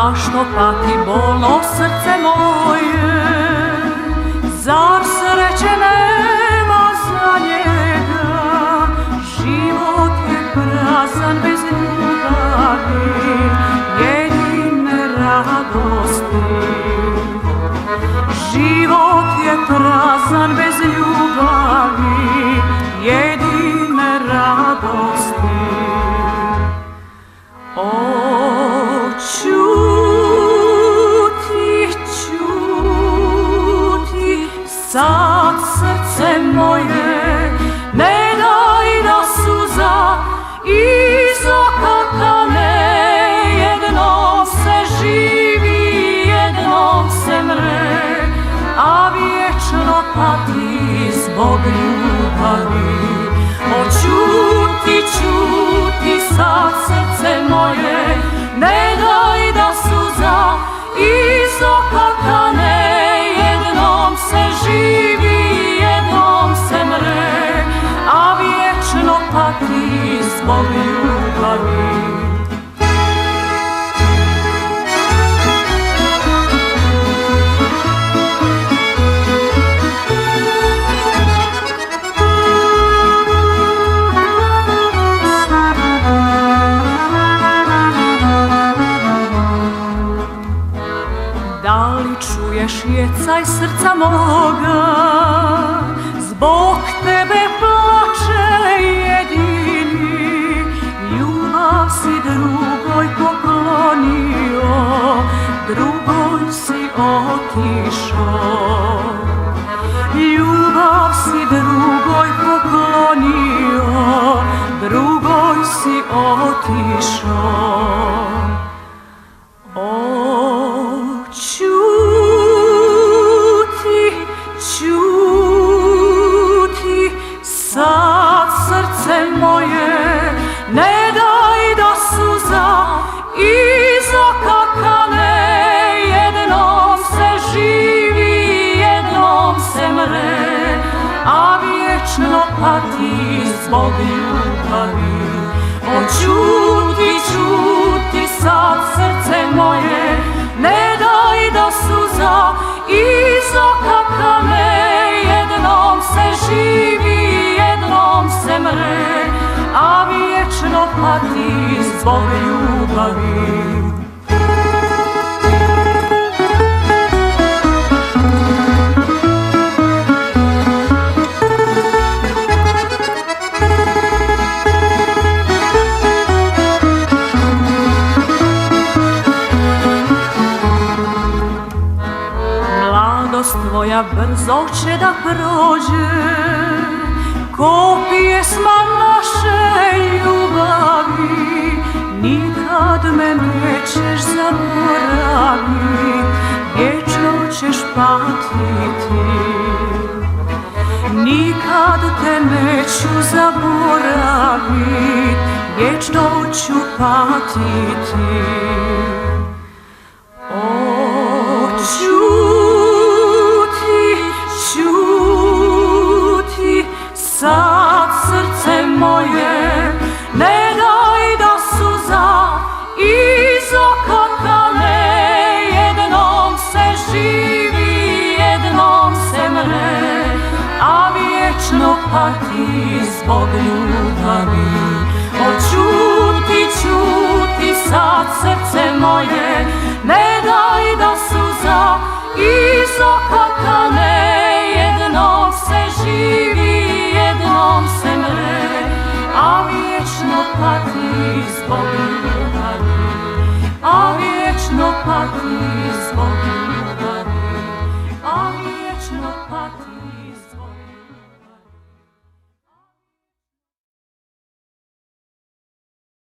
Zašto pati bolno srce moje? Zar sreće nema za njega? Život je prazan bez ljubavi, jedine radosti. Život je prazan bez ljubavi, jedine radosti. O, čuti, čuti, sad srce moje, ne daj da suza iz oka kane. Jednom se živi, jednom se mre, a vječno pati zbog ljubavi. O, čuti, čuti, sad srce moje, ne daj da suza iz oka kane. Jednom se živi, jednom se mre, a vječno pati zbog ljubavi. Da li čuješ jecaj srca moga? Zbog tebe plače jedini. Ljubav si drugoj poklonio, drugoj si otišao. Ljubav si drugoj poklonio, drugoj si otišao. Sad srce moje, ne daj da suza iz oka kane. Jednom se živi, jednom se mre, a vječno pati zbog ljubavi. O, čuti, čuti, sad srce moje, ne daj da suza iz oka kane. Jednom se živi, jednom se mre, a vječno pati zbog ljubavi. Mladost tvoja brzo će da prođe, ko pjesma naše ljubavi. Nikad me nećeš zaboravit, vječno ćeš patiti. Nikad te neću zaboravit, vječno ću patiti. O, čuti, čuti, sad srce moje, ne daj da suza iz oka kane. Jednom se živi, jednom se mre, a vječno pati zbog ljubavi. O, čuti, čuti, sad srce moje, ne daj da suza iz oka kane. Jednom se živi, jednom se mre, a vječno pati zbog ljubavi, a vječno pati zbog ljubavi.